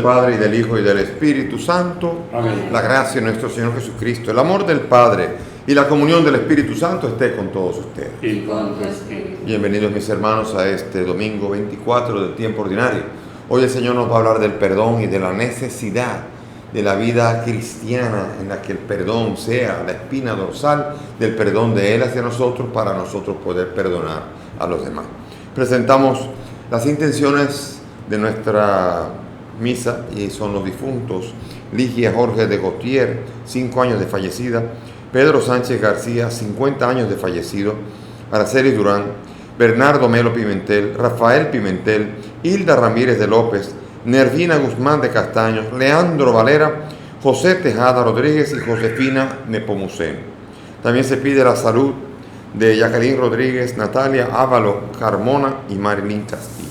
Padre, y del Hijo, y del Espíritu Santo. Amén. La gracia de nuestro Señor Jesucristo, el amor del Padre y la comunión del Espíritu Santo esté con todos ustedes. Y con tu espíritu. Bienvenidos mis hermanos a este domingo 24 del tiempo ordinario. Hoy el Señor nos va a hablar del perdón y de la necesidad de la vida cristiana en la que el perdón sea la espina dorsal del perdón de Él hacia nosotros para nosotros poder perdonar a los demás. Presentamos las intenciones de nuestra misa y son los difuntos: Ligia Jorge de Gautier, 5 años de fallecida; Pedro Sánchez García, 50 años de fallecido; Araceli Durán, Bernardo Melo Pimentel, Rafael Pimentel, Hilda Ramírez de López, Nervina Guzmán de Castaños, Leandro Valera, José Tejada Rodríguez y Josefina Nepomuceno. También se pide la salud de Jacqueline Rodríguez, Natalia Ávalo Carmona y Marilyn Castillo.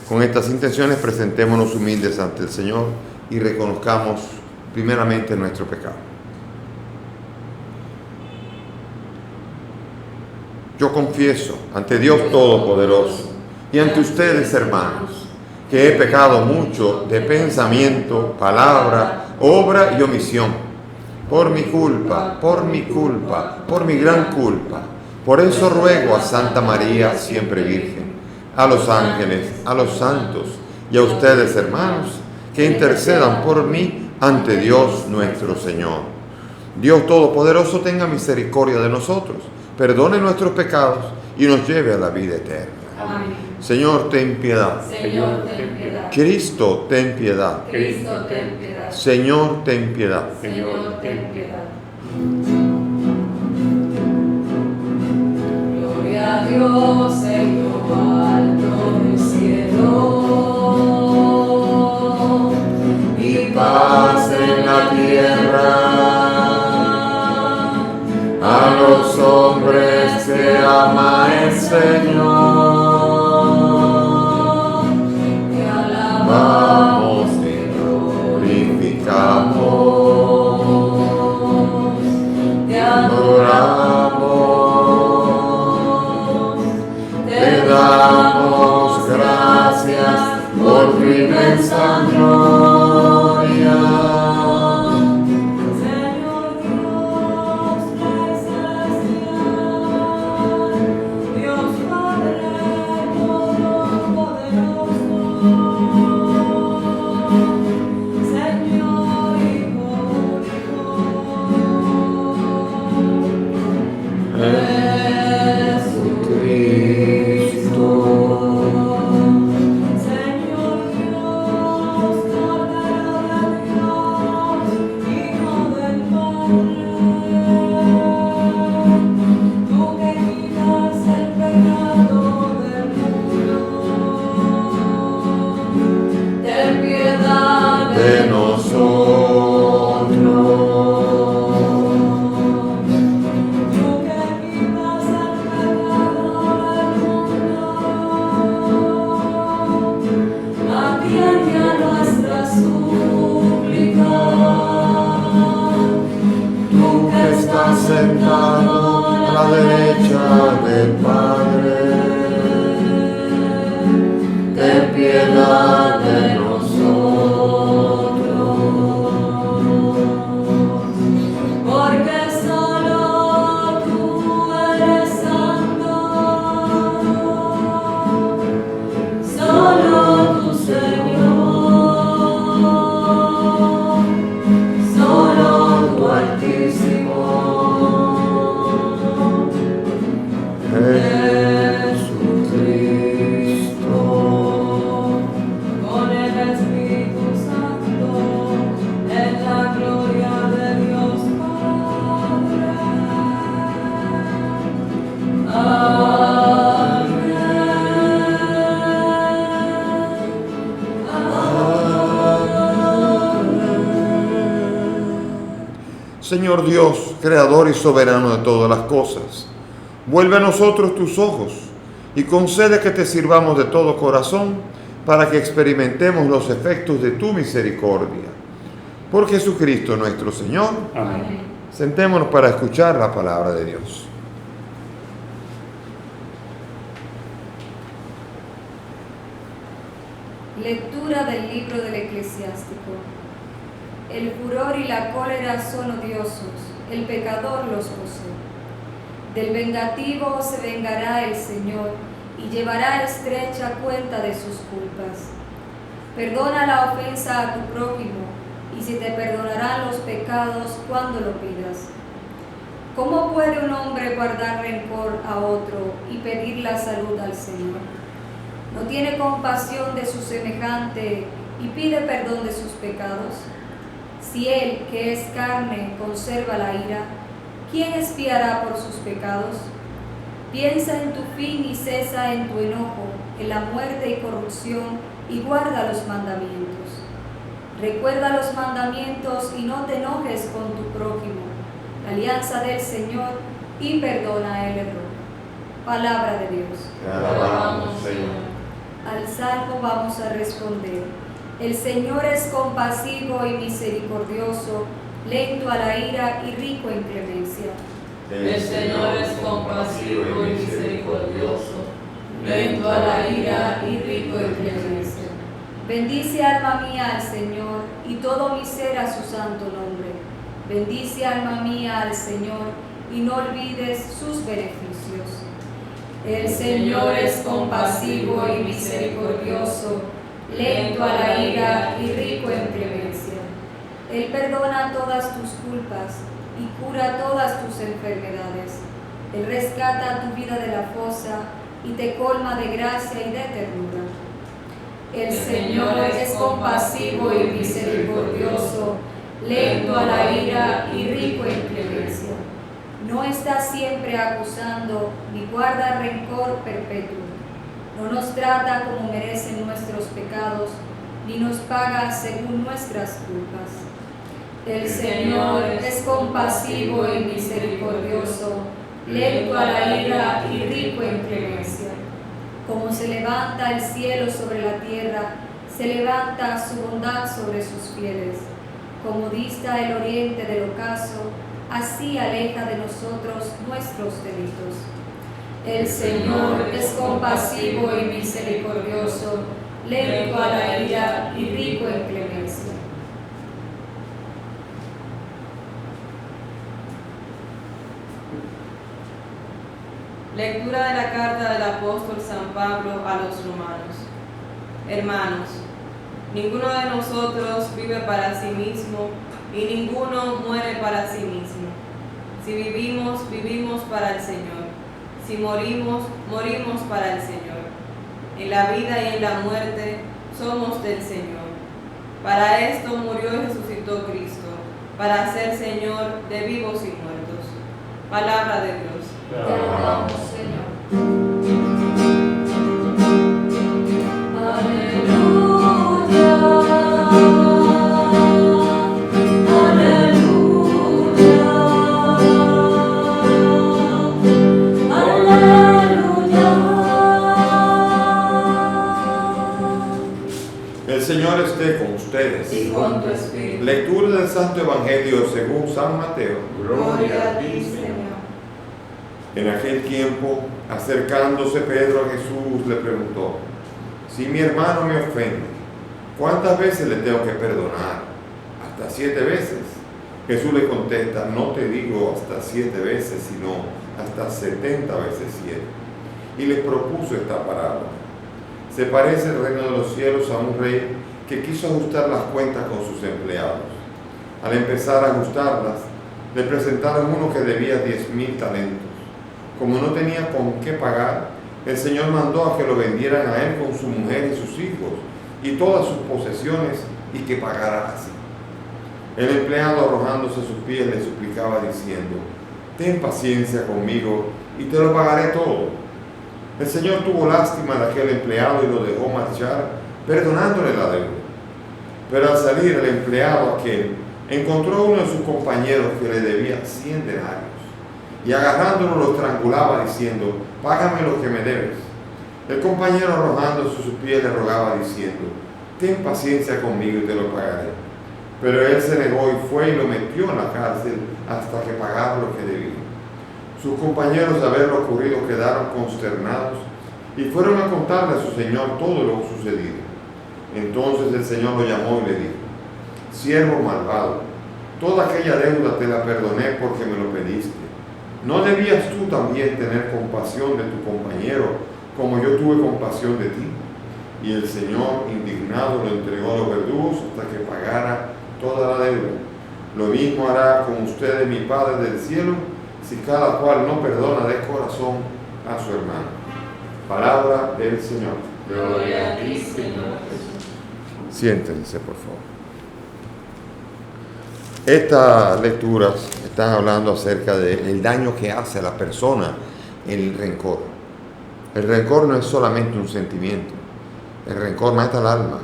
Con estas intenciones presentémonos humildes ante el Señor y reconozcamos primeramente nuestro pecado. Yo confieso ante Dios Todopoderoso y ante ustedes, hermanos, que he pecado mucho de pensamiento, palabra, obra y omisión, por mi culpa, por mi gran culpa. Por eso ruego a Santa María, siempre Virgen, a los ángeles, a los santos y a ustedes, hermanos, que intercedan por mí ante Dios nuestro Señor. Dios Todopoderoso tenga misericordia de nosotros, perdone nuestros pecados y nos lleve a la vida eterna. Amén. Señor, ten piedad. Señor, ten piedad. Cristo, ten piedad. Cristo, ten piedad. Señor, ten piedad. Señor, ten piedad. Gloria a Dios en lo alto del cielo y paz en la tierra a los hombres que ama el Señor. Te alabamos, te glorificamos, te adoramos, te damos gracias por tu inmensa gloria. Sentado a la derecha del Padre, ten piedad de nosotros, porque solo tú eres santo, solo tu Señor, solo tu Altísimo. Jesucristo, con el Espíritu Santo, en la gloria de Dios Padre. Amén. Amén. Señor Dios, creador y soberano de todas las cosas, vuelve a nosotros tus ojos y concede que te sirvamos de todo corazón para que experimentemos los efectos de tu misericordia. Por Jesucristo nuestro Señor. Amén. Sentémonos para escuchar la palabra de Dios. Lectura del libro del Eclesiástico. El furor y la cólera son odiosos, el pecador los posee. Del vengativo se vengará el Señor y llevará estrecha cuenta de sus culpas. Perdona la ofensa a tu prójimo y se te perdonarán los pecados cuando lo pidas. ¿Cómo puede un hombre guardar rencor a otro y pedir la salud al Señor? ¿No tiene compasión de su semejante y pide perdón de sus pecados? Si él, que es carne, conserva la ira, ¿quién expiará por sus pecados? Piensa en tu fin y cesa en tu enojo, en la muerte y corrupción, y guarda los mandamientos. Recuerda los mandamientos y no te enojes con tu prójimo, la alianza del Señor, y perdona el error. Palabra de Dios. Te alabamos, Señor. Al salmo vamos a responder: el Señor es compasivo y misericordioso, lento a la ira y rico en clemencia. El Señor es compasivo y misericordioso, lento a la ira y rico en clemencia. Bendice alma mía al Señor y todo mi ser a su santo nombre. Bendice alma mía al Señor y no olvides sus beneficios. El Señor es compasivo y misericordioso, lento a la ira y rico en clemencia. Él perdona todas tus culpas y cura todas tus enfermedades. Él rescata tu vida de la fosa y te colma de gracia y de ternura. El Señor es compasivo y misericordioso, lento a la ira y rico en clemencia. No está siempre acusando ni guarda rencor perpetuo. No nos trata como merecen nuestros pecados, ni nos paga según nuestras culpas. El Señor es compasivo y misericordioso, lento a la ira y rico en clemencia. Como se levanta el cielo sobre la tierra, se levanta su bondad sobre sus fieles. Como dista el oriente del ocaso, así aleja de nosotros nuestros delitos. El Señor es compasivo y misericordioso, lento a la ira y rico en clemencia. Lectura de la carta del apóstol San Pablo a los romanos. Hermanos, ninguno de nosotros vive para sí mismo y ninguno muere para sí mismo. Si vivimos, vivimos para el Señor. Si morimos, morimos para el Señor. En la vida y en la muerte somos del Señor. Para esto murió y resucitó Cristo, para ser Señor de vivos y muertos. Palabra de Dios. Te alabamos, Señor. Aleluya, aleluya, aleluya. El Señor esté con ustedes. Y con tu espíritu. Lectura del Santo Evangelio según San Mateo. Gloria a ti, Señor. En aquel tiempo, acercándose Pedro a Jesús, le preguntó: si mi hermano me ofende, ¿cuántas veces le tengo que perdonar? ¿Hasta 7 veces? Jesús le contesta: no te digo hasta 7 veces, sino hasta 70 veces 7. Y les propuso esta parábola. Se parece el reino de los cielos a un rey que quiso ajustar las cuentas con sus empleados. Al empezar a ajustarlas, le presentaron uno que debía 10,000 talentos. Como no tenía con qué pagar, el Señor mandó a que lo vendieran a él con su mujer y sus hijos y todas sus posesiones y que pagara así. El empleado, arrojándose a sus pies, le suplicaba diciendo: ten paciencia conmigo y te lo pagaré todo. El Señor tuvo lástima de aquel empleado y lo dejó marchar, perdonándole la deuda. Pero al salir el empleado aquel encontró a uno de sus compañeros que le debía 100 denarios. Y agarrándolo lo estrangulaba diciendo: págame lo que me debes. El compañero, arrojándose a sus pies, le rogaba diciendo: ten paciencia conmigo y te lo pagaré. Pero él se negó y fue y lo metió en la cárcel hasta que pagara lo que debía. Sus compañeros, de haber lo ocurrido, quedaron consternados y fueron a contarle a su señor todo lo sucedido. Entonces el Señor lo llamó y le dijo: siervo malvado, toda aquella deuda te la perdoné porque me lo pediste. ¿No debías tú también tener compasión de tu compañero como yo tuve compasión de ti? Y el Señor, indignado, lo entregó a los verdugos hasta que pagara toda la deuda. Lo mismo hará con ustedes mi Padre del cielo, si cada cual no perdona de corazón a su hermano. Palabra del Señor. Gloria a ti, Señor Jesús. Siéntense, por favor. Estas lecturas están hablando acerca del daño que hace a la persona el rencor. El rencor no es solamente un sentimiento. El rencor mata al alma.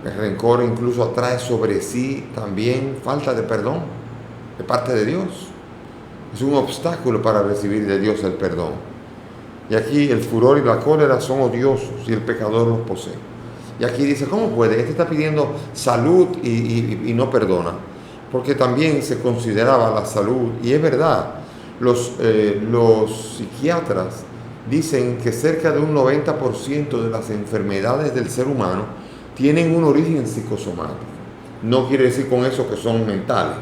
El rencor incluso atrae sobre sí también falta de perdón de parte de Dios. Es un obstáculo para recibir de Dios el perdón. Y aquí el furor y la cólera son odiosos y el pecador los posee. Y aquí dice, ¿cómo puede? Este está pidiendo salud y no perdona. Porque también se consideraba la salud, y es verdad, los psiquiatras dicen que cerca de un 90% de las enfermedades del ser humano tienen un origen psicosomático. No quiere decir con eso que son mentales.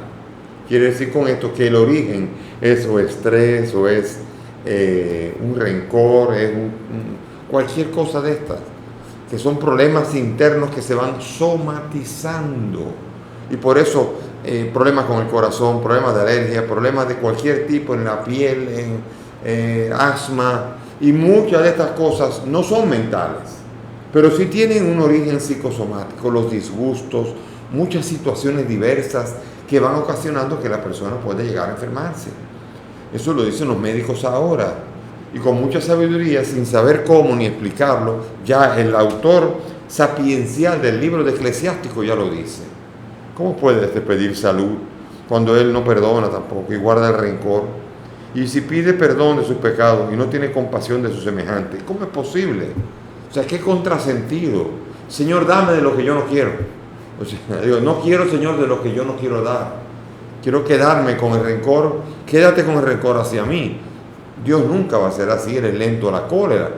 Quiere decir con esto que el origen es o estrés, o es un rencor, es cualquier cosa de estas, que son problemas internos que se van somatizando. Y por eso problemas con el corazón, problemas de alergia, problemas de cualquier tipo en la piel, asma, y muchas de estas cosas no son mentales, pero sí tienen un origen psicosomático, los disgustos, muchas situaciones diversas que van ocasionando que la persona puede llegar a enfermarse. Eso lo dicen los médicos ahora, y con mucha sabiduría, sin saber cómo ni explicarlo, ya el autor sapiencial del libro de Eclesiástico ya lo dice. ¿Cómo puede pedir salud cuando él no perdona tampoco y guarda el rencor? Y si pide perdón de sus pecados y no tiene compasión de sus semejantes, ¿cómo es posible? O sea, qué contrasentido. Señor, dame de lo que yo no quiero. O sea, digo, no quiero, Señor, de lo que yo no quiero dar. Quiero quedarme con el rencor. Quédate con el rencor hacia mí. Dios nunca va a ser así, eres lento a la cólera.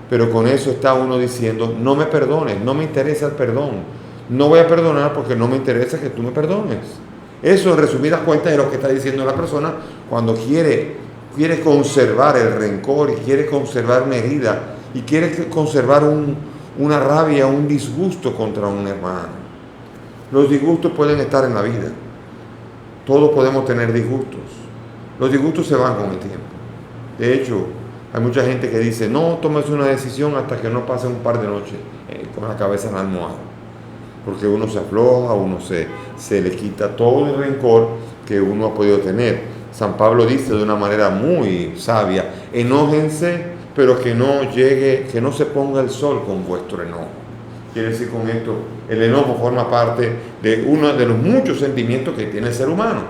Pero con eso está uno diciendo, no me perdones, no me interesa el perdón. No voy a perdonar porque no me interesa que tú me perdones. Eso, en resumidas cuentas, es lo que está diciendo la persona cuando quiere conservar el rencor y quiere conservar una herida y quiere conservar una rabia, un disgusto contra un hermano. Los disgustos pueden estar en la vida. Todos podemos tener disgustos. Los disgustos se van con el tiempo. De hecho, hay mucha gente que dice, no tomes una decisión hasta que no pase un par de noches con la cabeza en la almohada. Porque uno se afloja, uno se le quita todo el rencor que uno ha podido tener. San Pablo dice de una manera muy sabia, enójense, pero que no se ponga el sol con vuestro enojo. Quiere decir con esto, el enojo forma parte de uno de los muchos sentimientos que tiene el ser humano,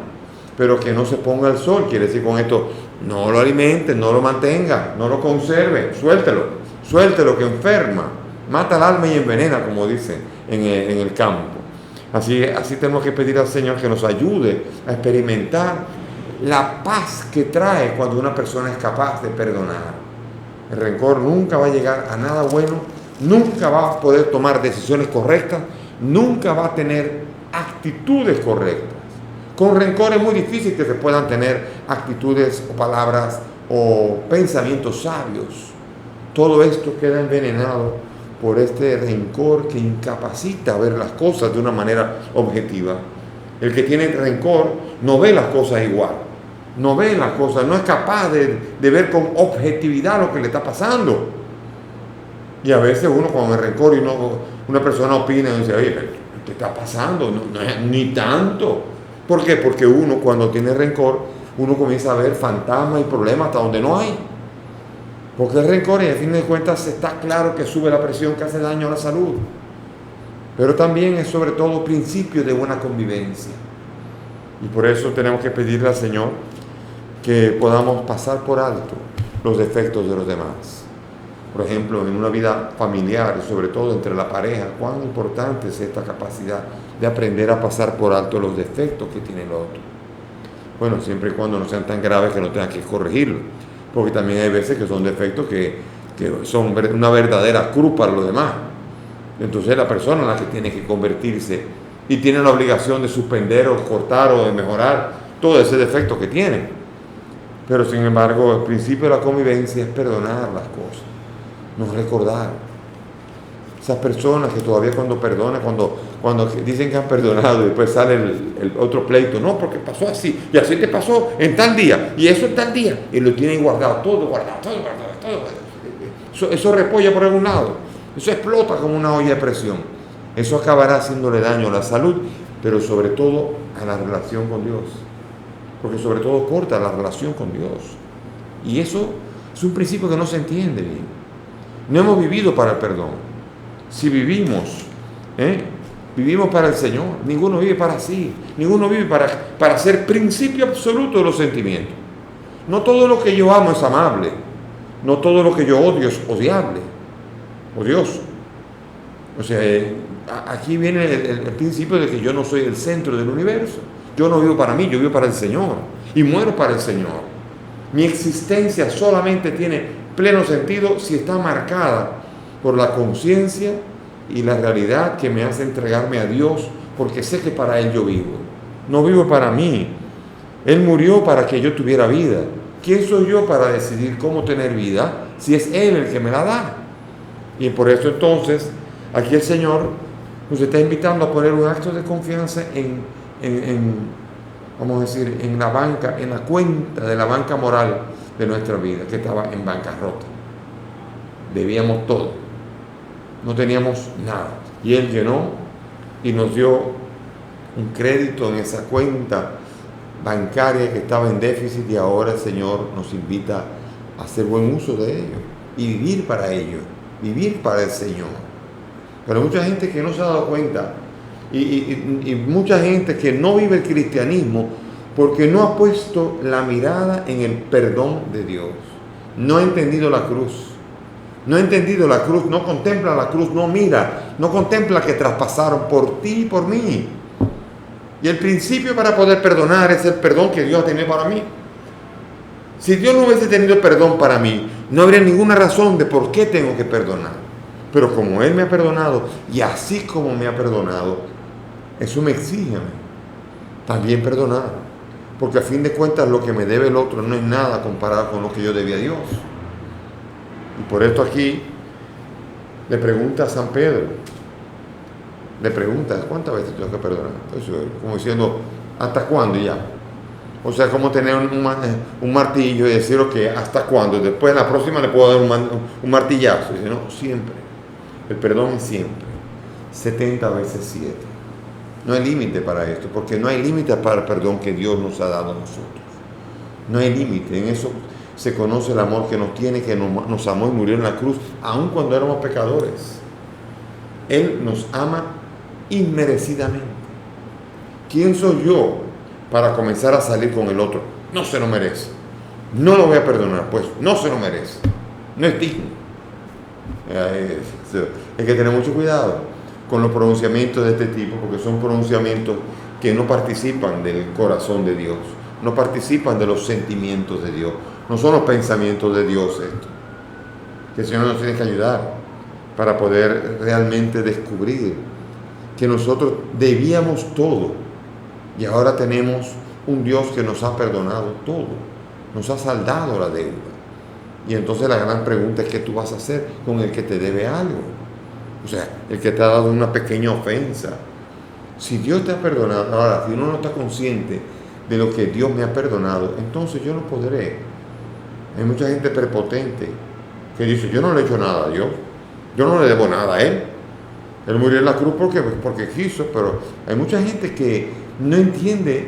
pero que no se ponga el sol. Quiere decir con esto, no lo alimente, no lo mantenga, no lo conserve, suéltelo que enferma, mata al alma y envenena, como dicen en el campo. Así tenemos que pedir al Señor que nos ayude a experimentar la paz que trae cuando una persona es capaz de perdonar. El rencor nunca va a llegar a nada bueno, nunca va a poder tomar decisiones correctas, nunca va a tener actitudes correctas. Con rencor es muy difícil que se puedan tener actitudes o palabras o pensamientos sabios. Todo esto queda envenenado por este rencor que incapacita a ver las cosas de una manera objetiva. El que tiene rencor no ve las cosas igual, no ve las cosas, no es capaz de ver con objetividad lo que le está pasando. Y a veces uno con el rencor, una persona opina y dice, oye, ¿qué está pasando? No es ni tanto. ¿Por qué? Porque uno cuando tiene rencor, uno comienza a ver fantasmas y problemas hasta donde no hay. Porque el rencor, y a fin de cuentas, está claro que sube la presión, que hace daño a la salud. Pero también es sobre todo principio de buena convivencia. Y por eso tenemos que pedirle al Señor que podamos pasar por alto los defectos de los demás. Por ejemplo, en una vida familiar, y sobre todo entre la pareja, cuán importante es esta capacidad de aprender a pasar por alto los defectos que tiene el otro. Bueno, siempre y cuando no sean tan graves que no tengan que corregirlo. Porque también hay veces que son defectos que son una verdadera cruz para los demás. Entonces es la persona la que tiene que convertirse y tiene la obligación de suspender o cortar o de mejorar todo ese defecto que tiene. Pero sin embargo, el principio de la convivencia es perdonar las cosas, no recordar. Esas personas que todavía cuando perdonan, cuando dicen que han perdonado y después sale el otro pleito, no, porque pasó así, y así te pasó en tal día, y eso en tal día, y lo tienen guardado, todo guardado. Eso repolla por algún lado, eso explota como una olla de presión. Eso acabará haciéndole daño a la salud, pero sobre todo a la relación con Dios. Porque sobre todo corta la relación con Dios. Y eso es un principio que no se entiende bien. No hemos vivido para el perdón. Si vivimos, vivimos para el Señor. Ninguno vive para sí. Ninguno vive para ser principio absoluto de los sentimientos. No todo lo que yo amo es amable. No todo lo que yo odio es odiable, odioso. O sea, aquí viene el principio de que yo no soy el centro del universo. Yo no vivo para mí, yo vivo para el Señor. Y muero para el Señor. Mi existencia solamente tiene pleno sentido si está marcada por la conciencia y la realidad que me hace entregarme a Dios, porque sé que para Él yo vivo. No vivo para mí. Él murió para que yo tuviera vida. ¿Quién soy yo para decidir cómo tener vida si es Él el que me la da? Y por eso entonces, aquí el Señor nos está invitando a poner un acto de confianza vamos a decir, en la banca, en la cuenta de la banca moral de nuestra vida, que estaba en bancarrota. Debíamos todo. No teníamos nada. Y Él llenó y nos dio un crédito en esa cuenta bancaria que estaba en déficit, y ahora el Señor nos invita a hacer buen uso de ello y vivir para ello, vivir para el Señor. Pero hay mucha gente que no se ha dado cuenta y mucha gente que no vive el cristianismo porque no ha puesto la mirada en el perdón de Dios. No ha entendido la cruz. No ha entendido la cruz, no contempla la cruz, no mira, no contempla que traspasaron por ti y por mí. Y el principio para poder perdonar es el perdón que Dios ha tenido para mí. Si Dios no hubiese tenido perdón para mí, no habría ninguna razón de por qué tengo que perdonar. Pero como Él me ha perdonado, y así como me ha perdonado, eso me exige a mí también perdonar. Porque a fin de cuentas lo que me debe el otro no es nada comparado con lo que yo debía a Dios. Y por esto aquí le pregunta a San Pedro, le pregunta, ¿cuántas veces tengo que perdonar? Eso, como diciendo, ¿hasta cuándo ya? O sea, como tener un martillo y decir, ok, ¿hasta cuándo? Después la próxima le puedo dar un martillazo. Y dice, no, siempre. El perdón es siempre. 70 veces 7. No hay límite para esto, porque no hay límite para el perdón que Dios nos ha dado a nosotros. No hay límite. En eso se conoce el amor que nos tiene, que nos amó y murió en la cruz, aun cuando éramos pecadores. Él nos ama inmerecidamente. ¿Quién soy yo para comenzar a salir con el otro? No se lo merece. No lo voy a perdonar, pues no se lo merece. No es digno. Hay que tener mucho cuidado con los pronunciamientos de este tipo, porque son pronunciamientos que no participan del corazón de Dios, no participan de los sentimientos de Dios, no son los pensamientos de Dios esto. Que el Señor nos tiene que ayudar para poder realmente descubrir que nosotros debíamos todo y ahora tenemos un Dios que nos ha perdonado todo, nos ha saldado la deuda. Y entonces la gran pregunta es, ¿qué tú vas a hacer con el que te debe algo? O sea, el que te ha dado una pequeña ofensa. Si Dios te ha perdonado, ahora, si uno no está consciente de lo que Dios me ha perdonado, entonces yo no podré. Hay mucha gente prepotente que dice, yo no le he hecho nada a Dios, yo no le debo nada a Él. Él murió en la cruz porque quiso, pero hay mucha gente que no entiende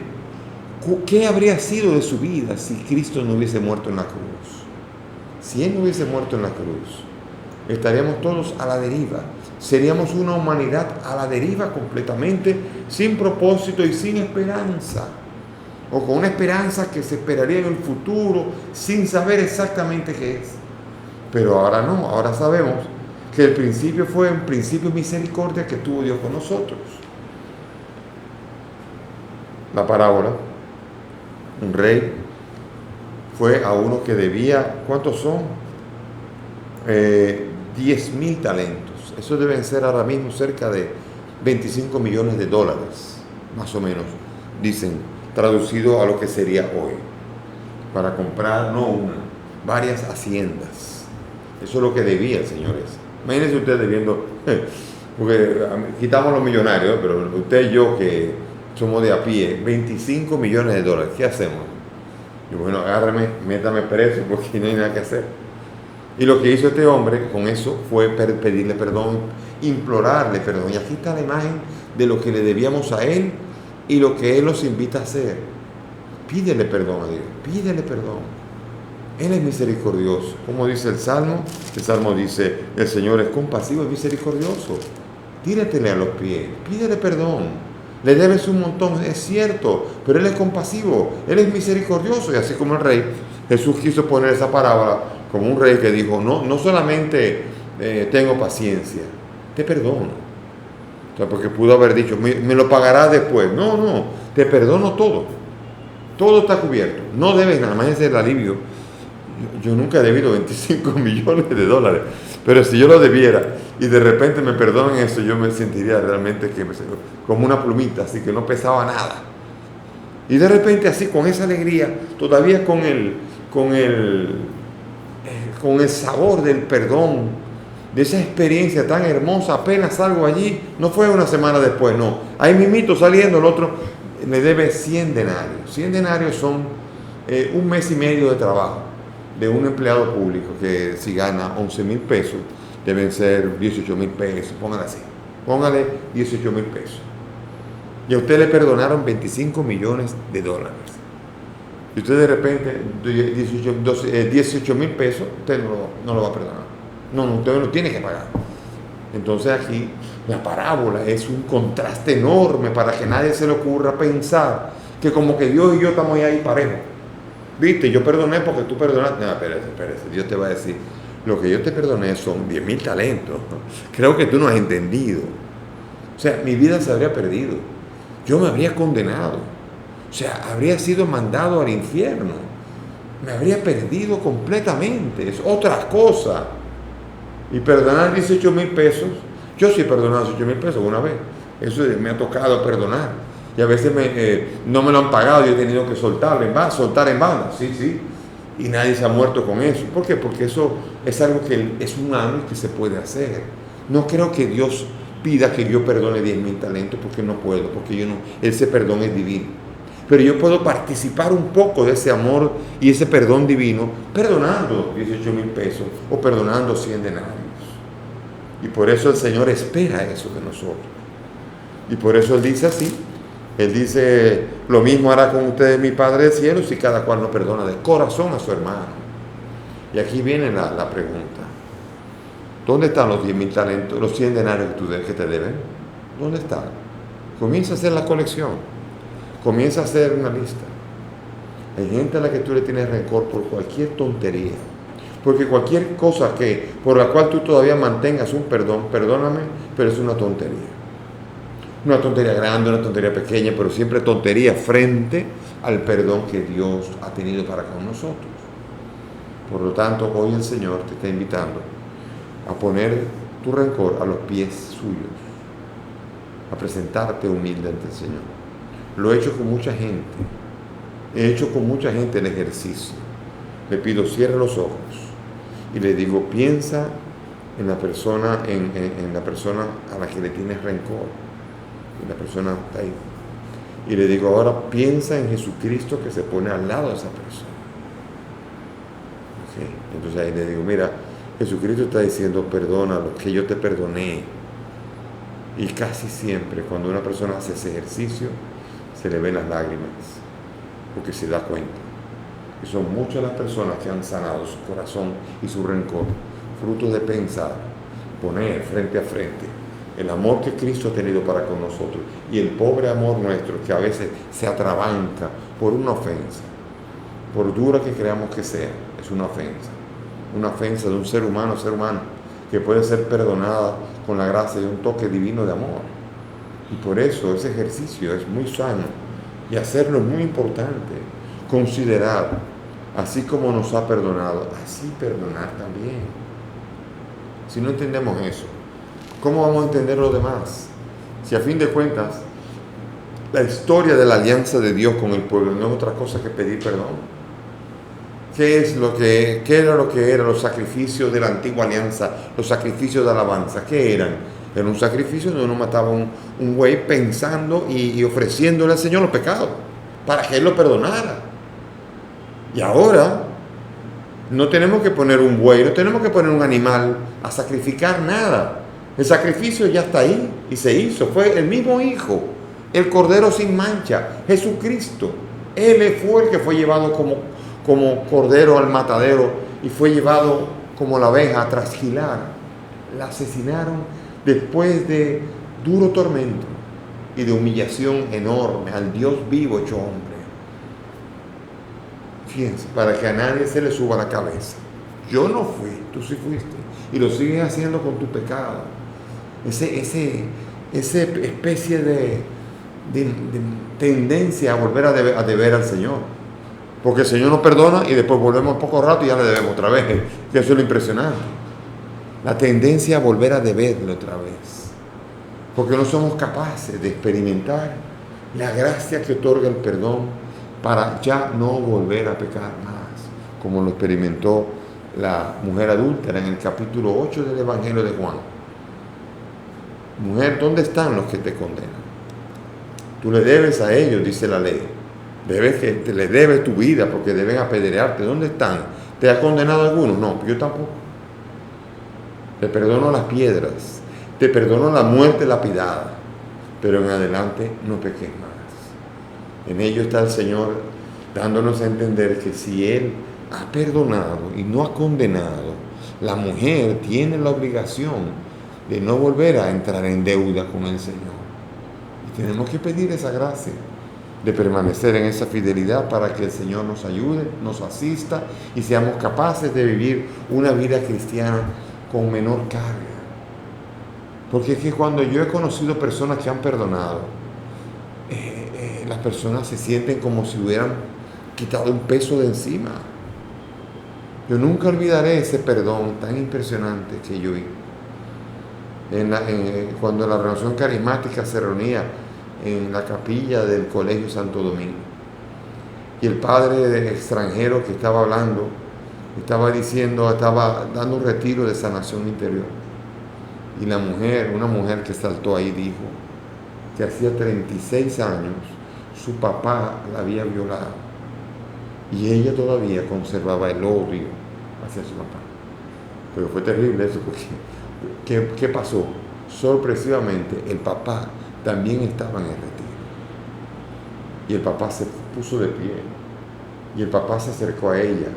qué habría sido de su vida si Cristo no hubiese muerto en la cruz. Si Él no hubiese muerto en la cruz, estaríamos todos a la deriva. Seríamos una humanidad a la deriva completamente, sin propósito y sin esperanza. O con una esperanza que se esperaría en el futuro, sin saber exactamente qué es. Pero ahora no, ahora sabemos que el principio fue un principio de misericordia que tuvo Dios con nosotros. La parábola, un rey fue a uno que debía, ¿cuántos son? 10,000 talentos. Eso deben ser ahora mismo cerca de 25 millones de dólares, más o menos, dicen, traducido a lo que sería hoy, para comprar no una, varias haciendas. Eso es lo que debía, señores. Imagínense ustedes debiendo, porque quitamos los millonarios, pero usted y yo que somos de a pie, 25 millones de dólares, ¿qué hacemos? Y bueno, agárreme, métame preso porque no hay nada que hacer. Y lo que hizo este hombre con eso fue pedirle perdón, implorarle perdón. Y aquí está la imagen de lo que le debíamos a él y lo que él nos invita a hacer. Pídele perdón a Dios, pídele perdón. Él es misericordioso. Como dice el Salmo dice, el Señor es compasivo y misericordioso. Tíretele a los pies, pídele perdón. Le debes un montón, es cierto, pero Él es compasivo, Él es misericordioso. Y así como el rey, Jesús quiso poner esa parábola como un rey que dijo, no solamente tengo paciencia, te perdono. O sea, porque pudo haber dicho, me lo pagarás después. No, te perdono todo. Todo está cubierto. No debes nada más, ese es el alivio. Yo nunca he debido 25 millones de dólares, pero si yo lo debiera y de repente me perdonan eso, yo me sentiría realmente como una plumita, así que no pesaba nada. Y de repente así, con esa alegría, todavía con el sabor del perdón, de esa experiencia tan hermosa, apenas salgo allí, no fue una semana después, no. Ahí mismito saliendo, el otro me debe 100 denarios. 100 denarios son 1 mes y medio de trabajo de un empleado público que si gana 11,000 pesos, deben ser 18,000 pesos, póngale 18,000 pesos. Y a usted le perdonaron 25 millones de dólares. Y usted de repente, 18,000 pesos, usted no lo va a perdonar. No, usted no tiene que pagar. Entonces aquí la parábola es un contraste enorme para que nadie se le ocurra pensar que como que Dios y yo estamos ahí parejos. Viste, yo perdoné porque tú perdonaste. No, espérese, Dios te va a decir, lo que yo te perdoné son 10,000 talentos. Creo que tú no has entendido. O sea, mi vida se habría perdido. Yo me habría condenado. O sea, habría sido mandado al infierno. Me habría perdido completamente. Es otra cosa. Y perdonar 18,000 pesos. Yo sí he perdonado 18,000 pesos una vez. Eso me ha tocado perdonar. Y a veces no me lo han pagado y he tenido que soltar en banda. Sí. Y nadie se ha muerto con eso. ¿Por qué? Porque eso es algo que es humano y que se puede hacer. No creo que Dios pida que yo perdone 10,000 talentos porque no puedo, porque ese perdón es divino. Pero yo puedo participar un poco de ese amor y ese perdón divino perdonando 18,000 pesos o perdonando 100 denarios. Y por eso el Señor espera eso de nosotros. Y por eso Él dice así. Él dice, lo mismo hará con ustedes mi Padre del cielo si cada cual no perdona de corazón a su hermano. Y aquí viene la pregunta. ¿Dónde están los 10,000 talentos, los 100 denarios que te deben? ¿Dónde están? Comienza a hacer la colección. Comienza a hacer una lista. Hay gente a la que tú le tienes rencor por cualquier tontería. Porque cualquier cosa por la cual tú todavía mantengas un perdón, perdóname, pero es una tontería. Una tontería grande, una tontería pequeña, pero siempre tontería frente al perdón que Dios ha tenido para con nosotros. Por lo tanto, hoy el Señor te está invitando a poner tu rencor a los pies suyos, a presentarte humilde ante el Señor. Lo he hecho con mucha gente. He hecho con mucha gente el ejercicio. Le pido, cierre los ojos y le digo, piensa en la persona, en la persona a la que le tienes rencor. Y la persona está ahí. Y le digo, ahora piensa en Jesucristo que se pone al lado de esa persona. ¿Okay? Entonces ahí le digo, mira, Jesucristo está diciendo, perdona lo que yo te perdoné. Y casi siempre cuando una persona hace ese ejercicio, se le ven las lágrimas, porque se da cuenta. Y son muchas las personas que han sanado su corazón y su rencor, fruto de pensar, poner frente a frente el amor que Cristo ha tenido para con nosotros y el pobre amor nuestro que a veces se atrabanca por una ofensa, por dura que creamos que sea, es una ofensa de un ser humano que puede ser perdonada con la gracia de un toque divino de amor. Y por eso ese ejercicio es muy sano y hacerlo es muy importante. Considerar, así como nos ha perdonado, así perdonar también. Si no entendemos eso, ¿cómo vamos a entender lo demás? Si a fin de cuentas, la historia de la alianza de Dios con el pueblo no es otra cosa que pedir perdón. ¿Qué era lo que eran los sacrificios de la antigua alianza, los sacrificios de alabanza? ¿Qué eran? Era un sacrificio donde uno mataba un buey pensando y ofreciéndole al Señor los pecados, para que Él lo perdonara. Y ahora no tenemos que poner un buey, no tenemos que poner un animal a sacrificar nada. El sacrificio ya está ahí y se hizo. Fue el mismo Hijo, el Cordero sin mancha, Jesucristo. Él fue el que fue llevado como cordero al matadero y fue llevado como la oveja a trasquilar. La asesinaron después de duro tormento y de humillación enorme al Dios vivo hecho hombre. Fíjense, para que a nadie se le suba la cabeza. Yo no fui, tú sí fuiste. Y lo sigues haciendo con tu pecado. Esa especie de tendencia a volver a deber al Señor. Porque el Señor nos perdona y después volvemos poco rato y ya le debemos otra vez. Que eso es lo impresionante. La tendencia a volver a deberle otra vez. Porque no somos capaces de experimentar la gracia que otorga el perdón para ya no volver a pecar más, como lo experimentó la mujer adúltera en el capítulo 8 del Evangelio de Juan. Mujer, ¿dónde están los que te condenan? Tú le debes a ellos, dice la ley. Le debes tu vida porque deben apedrearte. ¿Dónde están? ¿Te ha condenado alguno? No, yo tampoco. Te perdono las piedras, te perdono la muerte lapidada, pero en adelante no peques más. En ello está el Señor dándonos a entender que si Él ha perdonado y no ha condenado, la mujer tiene la obligación de no volver a entrar en deuda con el Señor. Y tenemos que pedir esa gracia de permanecer en esa fidelidad para que el Señor nos ayude, nos asista y seamos capaces de vivir una vida cristiana con menor carga. Porque es que cuando yo he conocido personas que han perdonado, las personas se sienten como si hubieran quitado un peso de encima. Yo nunca olvidaré ese perdón tan impresionante que yo vi. Cuando la renovación carismática se reunía en la capilla del Colegio Santo Domingo. Y el padre extranjero que estaba hablando, estaba dando un retiro de sanación interior. Y la mujer, una mujer que saltó ahí, dijo que hacía 36 años su papá la había violado y ella todavía conservaba el odio hacia su papá. Pero fue terrible eso, porque ¿qué pasó? Sorpresivamente el papá también estaba en el retiro y el papá se puso de pie y el papá se acercó a ella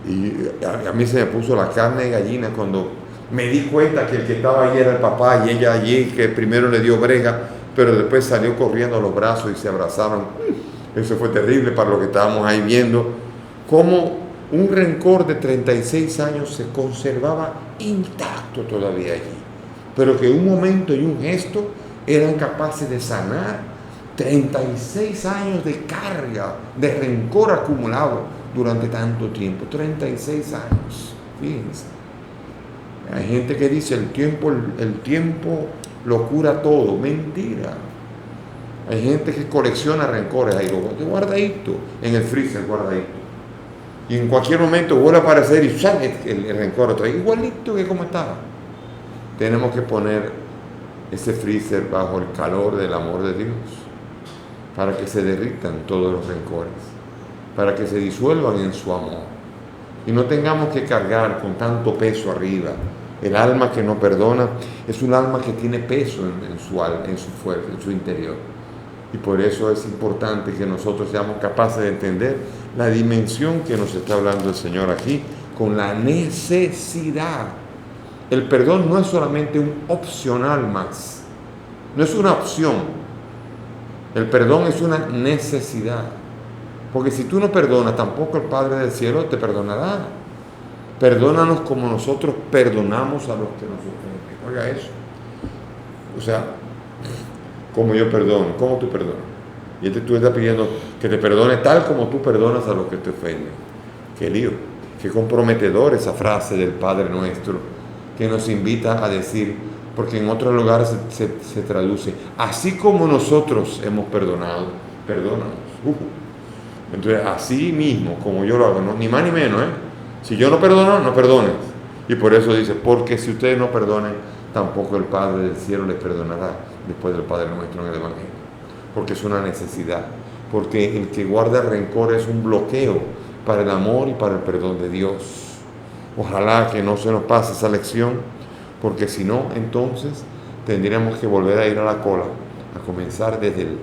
y a mí se me puso la carne de gallina cuando me di cuenta que el que estaba allí era el papá y ella allí que primero le dio brega, pero después salió corriendo a los brazos y se abrazaron. Eso fue terrible para lo que estábamos ahí viendo, cómo un rencor de 36 años se conservaba intacto todavía allí, pero que un momento y un gesto eran capaces de sanar 36 años de carga, de rencor acumulado durante tanto tiempo, 36 años, fíjense. Hay gente que dice el tiempo lo cura todo. Mentira. Hay gente que colecciona rencores ahí, lo guardadito, en el freezer guardadito. Y en cualquier momento vuelve a aparecer y sale el rencor otra vez, igualito que como estaba. Tenemos que poner ese freezer bajo el calor del amor de Dios, para que se derritan todos los rencores, para que se disuelvan en su amor. Y no tengamos que cargar con tanto peso arriba. El alma que no perdona es un alma que tiene peso en su fuerza, en su interior. Y por eso es importante que nosotros seamos capaces de entender la dimensión que nos está hablando el Señor aquí, con la necesidad. El perdón no es solamente un opcional más, no es una opción. El perdón es una necesidad. Porque si tú no perdonas, tampoco el Padre del Cielo te perdonará. Perdónanos como nosotros perdonamos a los que nos ofenden. Oiga eso. O sea, como yo perdono, ¿cómo tú perdonas? Y tú estás pidiendo que te perdone tal como tú perdonas a los que te ofenden. Qué lío, qué comprometedor esa frase del Padre Nuestro que nos invita a decir, porque en otros lugares se traduce, así como nosotros hemos perdonado, perdónanos. Entonces, así mismo, como yo lo hago, ¿no? Ni más ni menos, Si yo no perdono, no perdones. Y por eso dice, porque si ustedes no perdonen, tampoco el Padre del cielo les perdonará después del Padre nuestro en el Evangelio. Porque es una necesidad. Porque el que guarda rencor es un bloqueo para el amor y para el perdón de Dios. Ojalá que no se nos pase esa lección, porque si no, entonces tendríamos que volver a ir a la cola, a comenzar desde el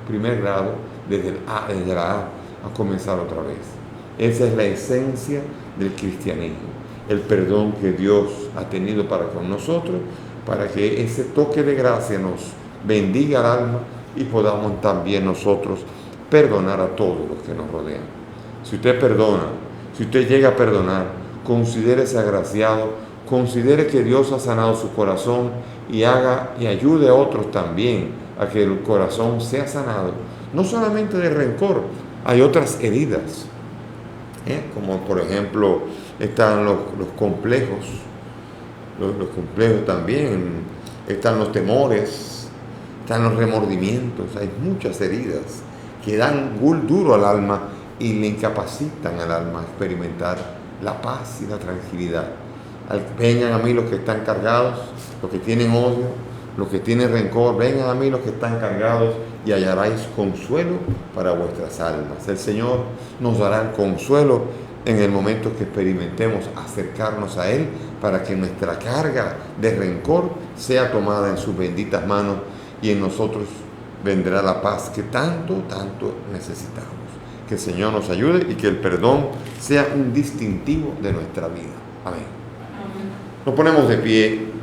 primer grado, desde la A, a comenzar otra vez. Esa es la esencia del cristianismo, el perdón que Dios ha tenido para con nosotros, para que ese toque de gracia nos bendiga al alma y podamos también nosotros perdonar a todos los que nos rodean. Si usted perdona, si usted llega a perdonar, considérese agraciado, considere que Dios ha sanado su corazón y ayude a otros también a que el corazón sea sanado. No solamente de rencor, hay otras heridas, como por ejemplo están los complejos, los complejos también, están los temores, están los remordimientos, hay muchas heridas que dan duro al alma y le incapacitan al alma a experimentar la paz y la tranquilidad. Vengan a mí los que están cargados, los que tienen odio, los que tienen rencor, vengan a mí los que están cargados y hallaréis consuelo para vuestras almas. El Señor nos dará el consuelo en el momento que experimentemos acercarnos a Él para que nuestra carga de rencor sea tomada en sus benditas manos y en nosotros vendrá la paz que tanto necesitamos. Que el Señor nos ayude y que el perdón sea un distintivo de nuestra vida. Amén. Nos ponemos de pie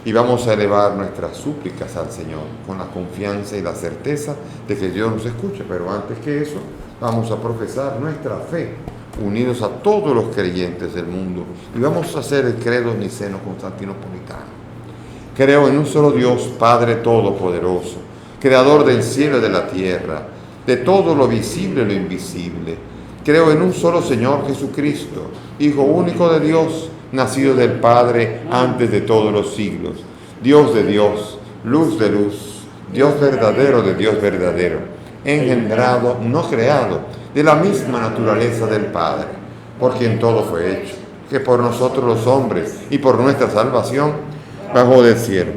y vamos a elevar nuestras súplicas al Señor con la confianza y la certeza de que Dios nos escucha. Pero antes que eso, vamos a profesar nuestra fe, unidos a todos los creyentes del mundo. Y vamos a hacer el credo niceno-constantinopolitano. Creo en un solo Dios, Padre Todopoderoso, Creador del cielo y de la tierra, de todo lo visible y lo invisible. Creo en un solo Señor Jesucristo, Hijo único de Dios, nacido del Padre antes de todos los siglos, Dios de Dios, luz de luz, Dios verdadero de Dios verdadero, engendrado, no creado, de la misma naturaleza del Padre, por quien todo fue hecho, que por nosotros los hombres y por nuestra salvación bajó del cielo.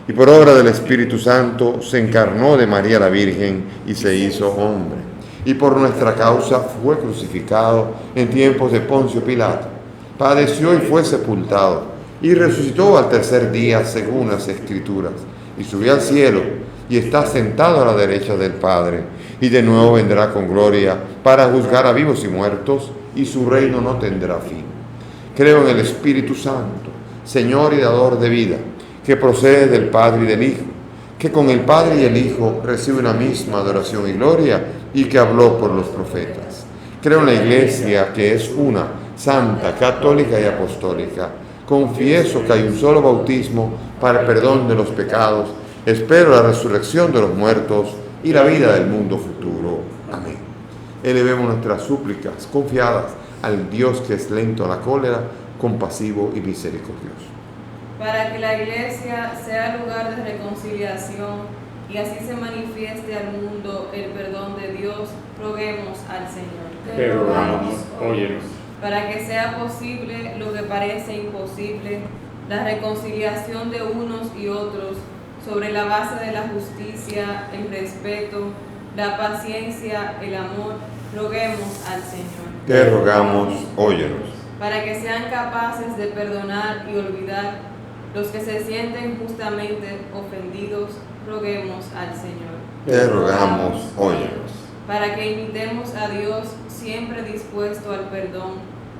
Y por obra del Espíritu Santo se encarnó de María la Virgen y se hizo hombre. Y por nuestra causa fue crucificado en tiempos de Poncio Pilato. Padeció y fue sepultado. Y resucitó al tercer día según las Escrituras. Y subió al cielo y está sentado a la derecha del Padre. Y de nuevo vendrá con gloria para juzgar a vivos y muertos. Y su reino no tendrá fin. Creo en el Espíritu Santo, Señor y dador de vida, que procede del Padre y del Hijo, que con el Padre y el Hijo recibe una misma adoración y gloria y que habló por los profetas. Creo en la Iglesia, que es una, santa, católica y apostólica. Confieso que hay un solo bautismo para el perdón de los pecados. Espero la resurrección de los muertos y la vida del mundo futuro. Amén. Elevemos nuestras súplicas confiadas al Dios que es lento a la cólera, compasivo y misericordioso. Para que la Iglesia sea lugar de reconciliación y así se manifieste al mundo el perdón de Dios, roguemos al Señor. Te rogamos, óyenos. Para que sea posible lo que parece imposible, la reconciliación de unos y otros sobre la base de la justicia, el respeto, la paciencia, el amor, roguemos al Señor. Te rogamos, óyenos. Para que sean capaces de perdonar y olvidar los que se sienten justamente ofendidos, roguemos al Señor. Te rogamos, óyenos. Para que imitemos a Dios siempre dispuesto al perdón,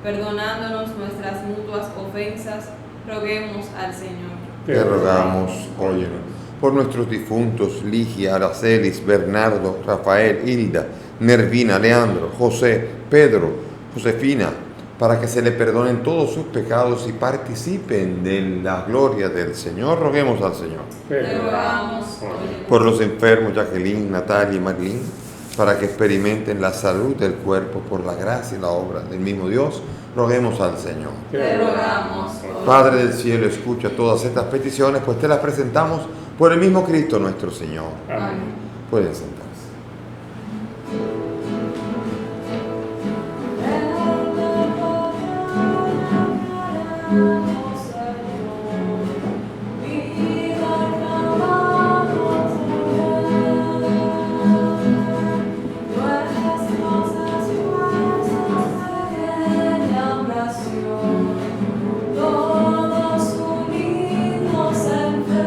perdonándonos nuestras mutuas ofensas, roguemos al Señor. Te rogamos, óyenos. Por nuestros difuntos, Ligia, Aracelis, Bernardo, Rafael, Hilda, Nervina, Leandro, José, Pedro, Josefina, para que se le perdonen todos sus pecados y participen de la gloria del Señor, roguemos al Señor. Te rogamos, Por los enfermos, Jacqueline, Natalia y Marilyn, para que experimenten la salud del cuerpo por la gracia y la obra del mismo Dios, Roguemos al Señor. Te rogamos, oh Padre del cielo, escucha todas estas peticiones, pues te las presentamos por el mismo Cristo nuestro Señor. Amén. Pueden sentarse. Todos unidos en fe.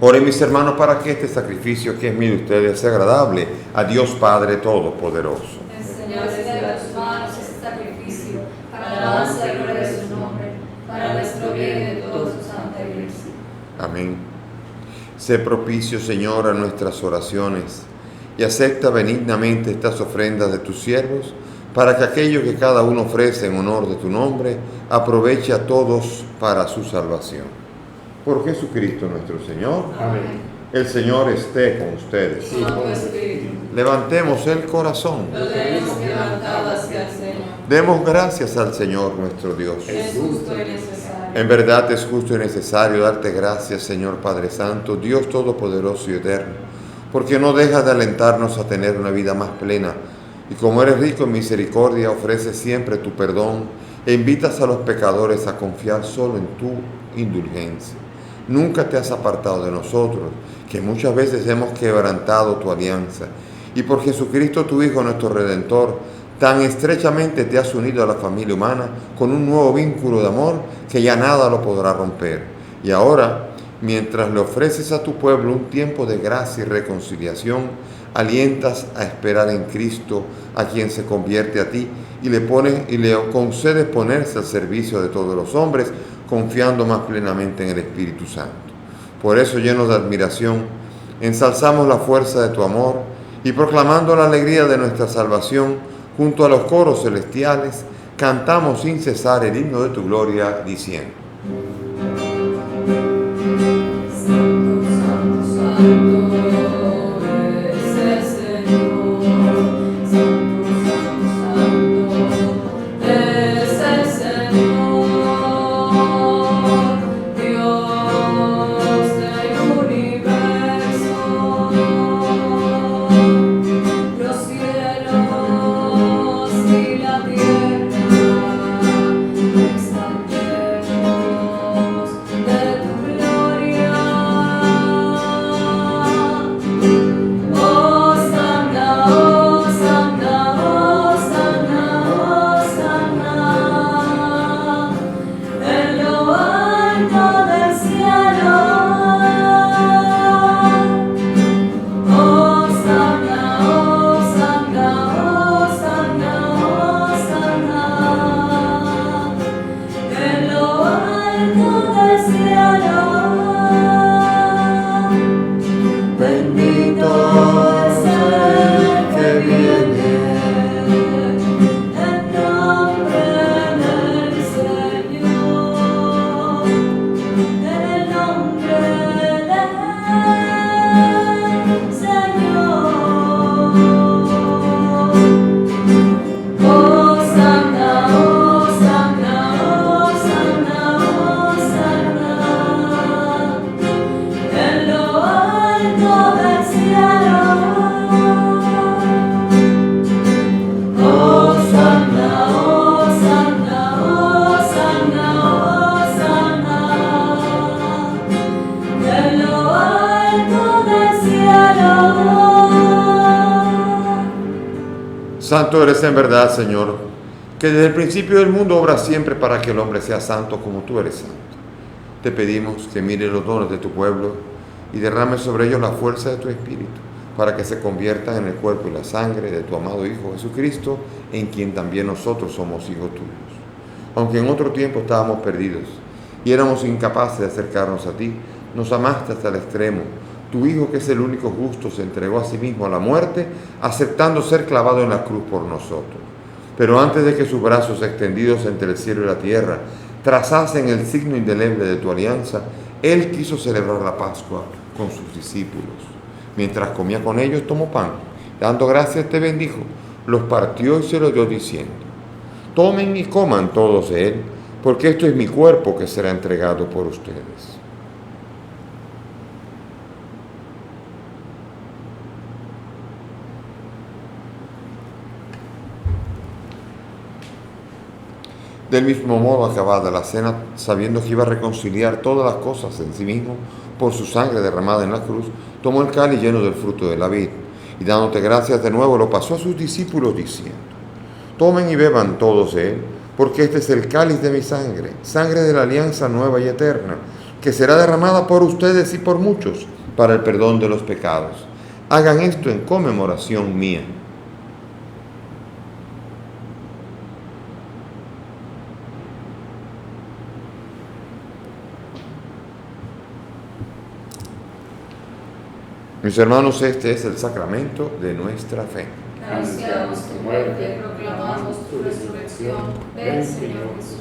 Oren mis hermanos para que este sacrificio que es mío de ustedes sea agradable a Dios Padre Todopoderoso. El Señor reciba de tus manos este sacrificio para la alabanza y gloria de su nombre, para nuestro bien y de toda su santa iglesia. Amén. Sé propicio, Señor, a nuestras oraciones y acepta benignamente estas ofrendas de tus siervos, para que aquello que cada uno ofrece en honor de tu nombre aproveche a todos para su salvación. Por Jesucristo nuestro Señor. Amén. El Señor esté con ustedes. Con tu espíritu. Levantemos el corazón. Lo tenemos levantado hacia el Señor. Demos gracias al Señor nuestro Dios. Es justo y necesario. En verdad es justo y necesario darte gracias, Señor Padre Santo, Dios Todopoderoso y Eterno, porque no dejas de alentarnos a tener una vida más plena, y como eres rico en misericordia, ofreces siempre tu perdón e invitas a los pecadores a confiar solo en tu indulgencia. Nunca te has apartado de nosotros, que muchas veces hemos quebrantado tu alianza, y por Jesucristo tu Hijo, nuestro Redentor, tan estrechamente te has unido a la familia humana con un nuevo vínculo de amor que ya nada lo podrá romper. Y ahora, mientras le ofreces a tu pueblo un tiempo de gracia y reconciliación, alientas a esperar en Cristo, a quien se convierte a ti, y le concedes ponerse al servicio de todos los hombres, confiando más plenamente en el Espíritu Santo. Por eso, llenos de admiración, ensalzamos la fuerza de tu amor y proclamando la alegría de nuestra salvación, junto a los coros celestiales, cantamos sin cesar el himno de tu gloria, diciendo: Santo, santo, santo es el Señor. Santo, santo, santo es el Señor, Dios del universo. Los cielos y la tierra están llenos de tu gloria. Hosanna, Hosanna, Hosanna, Hosanna, en lo alto del cielo. Hosanna, Hosanna, Hosanna, Hosanna, Santo eres en verdad, Señor, que desde el principio del mundo obras siempre para que el hombre sea santo como tú eres santo. Te pedimos que mires los dones de tu pueblo y derrames sobre ellos la fuerza de tu Espíritu, para que se conviertan en el cuerpo y la sangre de tu amado Hijo Jesucristo, en quien también nosotros somos hijos tuyos. Aunque en otro tiempo estábamos perdidos y éramos incapaces de acercarnos a ti, nos amaste hasta el extremo. Tu Hijo, que es el único justo, se entregó a sí mismo a la muerte, aceptando ser clavado en la cruz por nosotros. Pero antes de que sus brazos extendidos entre el cielo y la tierra trazasen el signo indeleble de tu alianza, Él quiso celebrar la Pascua con sus discípulos. Mientras comía con ellos, tomó pan, dando gracias te bendijo, los partió y se los dio diciendo: tomen y coman todos de él, porque esto es mi cuerpo que será entregado por ustedes. Del mismo modo, acabada la cena, sabiendo que iba a reconciliar todas las cosas en sí mismo por su sangre derramada en la cruz, tomó el cáliz lleno del fruto de la vid, y dándote gracias de nuevo, lo pasó a sus discípulos diciendo: tomen y beban todos de él, porque este es el cáliz de mi sangre, sangre de la alianza nueva y eterna, que será derramada por ustedes y por muchos para el perdón de los pecados. Hagan esto en conmemoración mía. Mis hermanos, este es el sacramento de nuestra fe. Anunciamos tu muerte, proclamamos tu resurrección. Ven, Señor Jesús.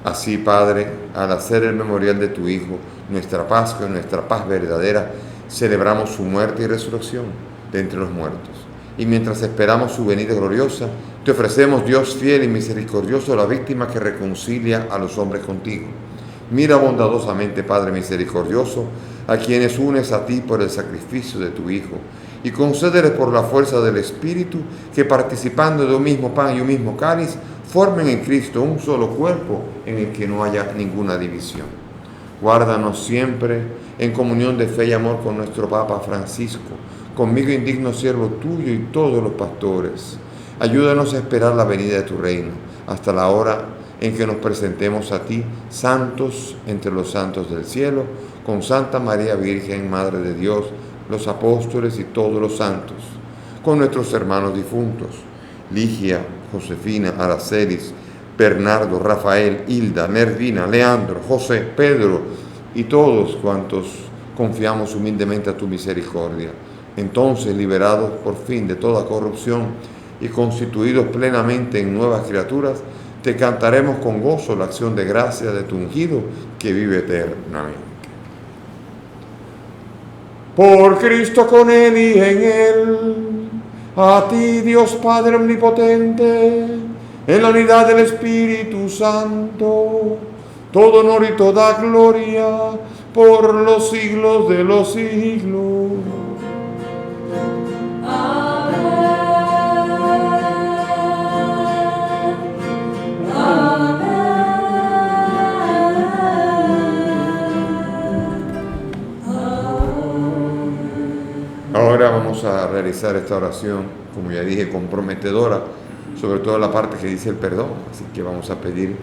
Así, Padre, al hacer el memorial de tu Hijo, nuestra Pascua y nuestra paz verdadera, celebramos su muerte y resurrección de entre los muertos. Y mientras esperamos su venida gloriosa, te ofrecemos, Dios fiel y misericordioso, la víctima que reconcilia a los hombres contigo. Mira bondadosamente, Padre misericordioso, a quienes unes a ti por el sacrificio de tu Hijo, y concédeles por la fuerza del Espíritu que, participando de un mismo pan y un mismo cáliz, formen en Cristo un solo cuerpo en el que no haya ninguna división. Guárdanos siempre en comunión de fe y amor con nuestro Papa Francisco, conmigo indigno siervo tuyo y todos los pastores. Ayúdanos a esperar la venida de tu reino, hasta la hora en que nos presentemos a ti, santos entre los santos del cielo, con Santa María Virgen, Madre de Dios, los apóstoles y todos los santos, con nuestros hermanos difuntos, Ligia, Josefina, Aracelis, Bernardo, Rafael, Hilda, Nervina, Leandro, José, Pedro y todos cuantos confiamos humildemente a tu misericordia. Entonces, liberados por fin de toda corrupción y constituidos plenamente en nuevas criaturas, te cantaremos con gozo la acción de gracia de tu ungido que vive eternamente. Por Cristo, con Él y en Él, a ti, Dios Padre omnipotente, en la unidad del Espíritu Santo, todo honor y toda gloria por los siglos de los siglos. Ahora vamos a realizar esta oración, como ya dije, comprometedora, sobre todo la parte que dice el perdón. Así que vamos a pedir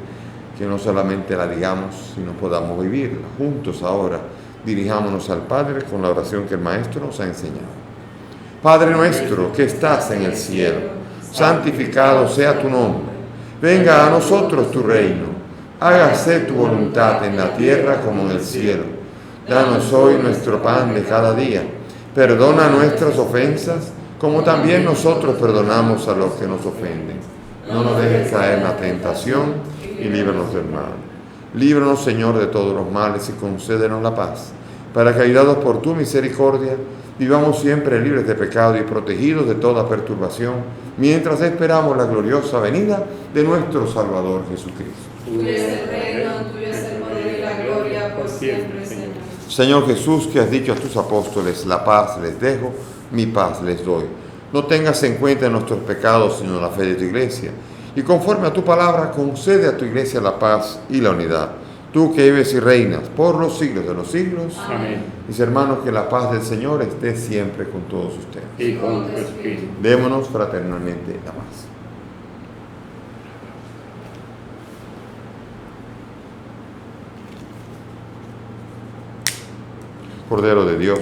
que no solamente la digamos, sino podamos vivirla. Juntos ahora dirijámonos al Padre con la oración que el Maestro nos ha enseñado. Padre nuestro que estás en el cielo, santificado sea tu nombre. Venga a nosotros tu reino. Hágase tu voluntad en la tierra como en el cielo. Danos hoy nuestro pan de cada día. Perdona nuestras ofensas, como también nosotros perdonamos a los que nos ofenden. No nos dejes caer en la tentación y líbranos del mal. Líbranos, Señor, de todos los males y concédenos la paz, para que, ayudados por tu misericordia, vivamos siempre libres de pecado y protegidos de toda perturbación, mientras esperamos la gloriosa venida de nuestro Salvador Jesucristo. Tuyo es el reino, tuyo es el poder y la gloria por siempre, Señor. Señor Jesús, que has dicho a tus apóstoles, la paz les dejo, mi paz les doy. No tengas en cuenta nuestros pecados, sino la fe de tu iglesia. Y conforme a tu palabra, concede a tu iglesia la paz y la unidad. tú que vives y reinas por los siglos de los siglos. Amén. Mis hermanos, que la paz del Señor esté siempre con todos ustedes. Y con tu espíritu. Démonos fraternalmente la paz. Cordero de Dios,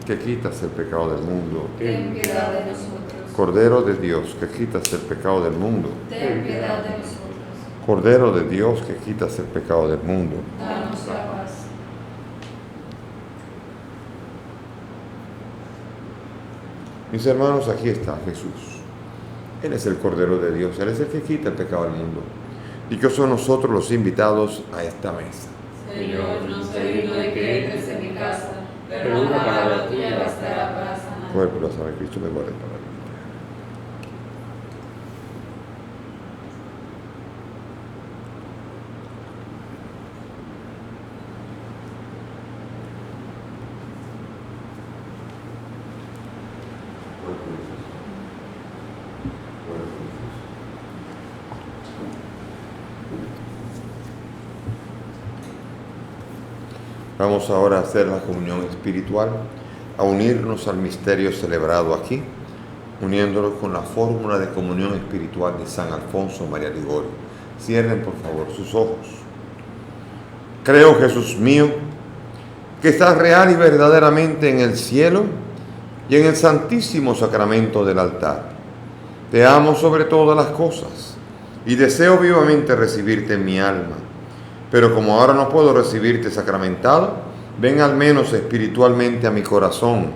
que quitas el pecado del mundo. Ten piedad de nosotros. Cordero de Dios, que quitas el pecado del mundo. Ten piedad de nosotros. Cordero de Dios, que quitas el pecado del mundo. Danos la paz. Mis hermanos, aquí está Jesús. Él es el Cordero de Dios, Él es el que quita el pecado del mundo. Dichosos son nosotros los invitados a esta mesa. Señor, no soy digno de que entres en mi casa, pero una palabra tuya bastará para sanar. Cuerpo y la sangre de Cristo me guarde para la vida. Vamos ahora a hacer la comunión espiritual, a unirnos al misterio celebrado aquí, uniéndolo con la fórmula de comunión espiritual de San Alfonso María Ligorio. Cierren por favor sus ojos. Creo, Jesús mío, que estás real y verdaderamente en el cielo y en el santísimo sacramento del altar. Te amo sobre todas las cosas y deseo vivamente recibirte en mi alma. Pero como ahora no puedo recibirte sacramentado, ven al menos espiritualmente a mi corazón,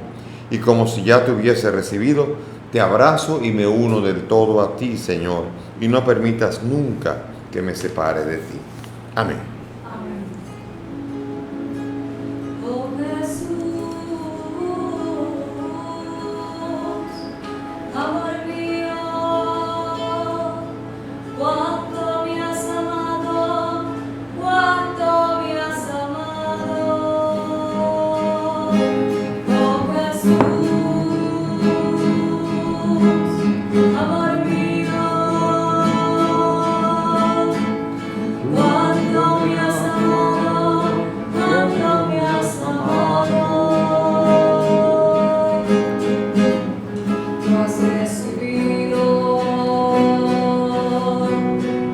y como si ya te hubiese recibido, te abrazo y me uno del todo a ti, Señor, y no permitas nunca que me separe de ti. Amén. Oh Jesús, amor mío, cuánto me has amado, cuánto me has amado. Oh Jesús, amor mío, cuánto me has amado, cuánto me has amado. Tú has recibido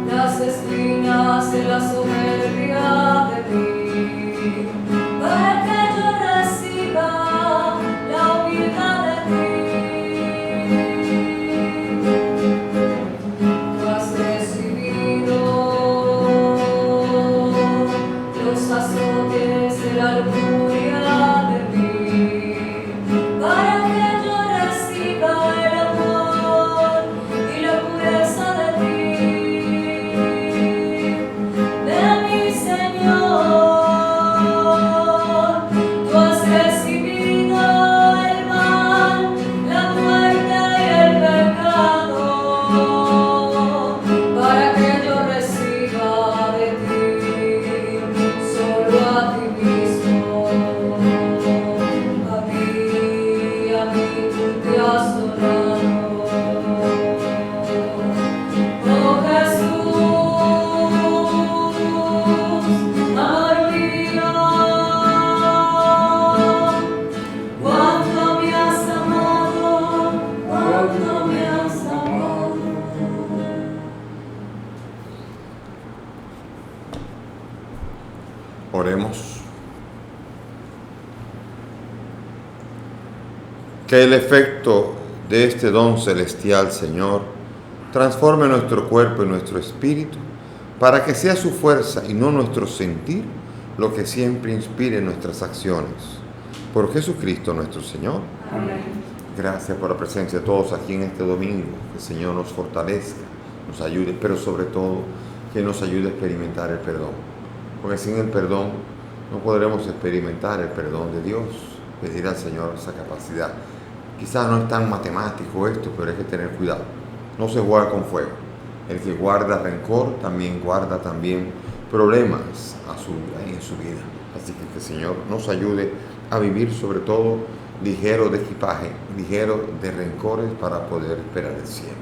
las espinas de la soberbia de mí, para que yo reciba la humildad de ti. Tú has recibido los azotes de la lujuria de mí, para que yo reciba el amor y la pureza de ti. De mi Señor, tú has recibido el mal, la muerte y el pecado, para que yo reciba de ti solo a ti mismo. A mí tú te has donado. Oh Jesús, amor mío, cuánto me has amado, cuánto me has amado. Oremos. Que el efecto de este don celestial, Señor, transforme nuestro cuerpo y nuestro espíritu, para que sea su fuerza y no nuestro sentir lo que siempre inspire nuestras acciones. Por Jesucristo nuestro Señor. Amén. Gracias por la presencia de todos aquí en este domingo. Que el Señor nos fortalezca, nos ayude, pero sobre todo que nos ayude a experimentar el perdón. Porque sin el perdón no podremos experimentar el perdón de Dios. Pedir al Señor esa capacidad. Quizás no es tan matemático esto, pero hay que tener cuidado. No se juega con fuego. El que guarda rencor también guarda problemas en su vida. Así que el Señor nos ayude a vivir sobre todo ligero de equipaje, ligero de rencores para poder esperar el cielo.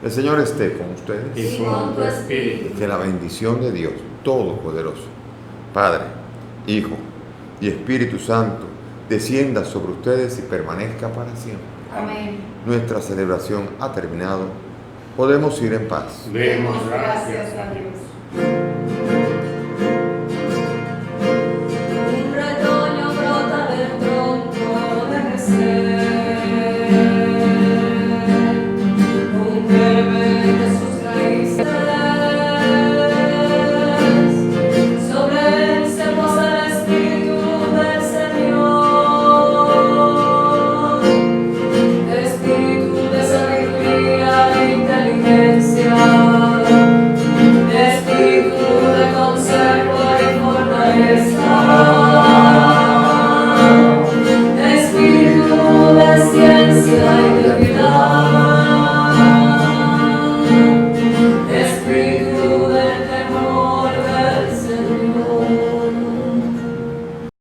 El Señor esté con ustedes. Y con tu espíritu. Que la bendición de Dios Todopoderoso, Padre, Hijo y Espíritu Santo, descienda sobre ustedes y permanezca para siempre. Amén. Nuestra celebración ha terminado. Podemos ir en paz. Demos gracias a Dios. Un retoño brota del tronco de Jesús, un germen de sus raíces, sobre él se posa el Espíritu del Señor, Espíritu de sabiduría e inteligencia, Espíritu de consejo y fortaleza.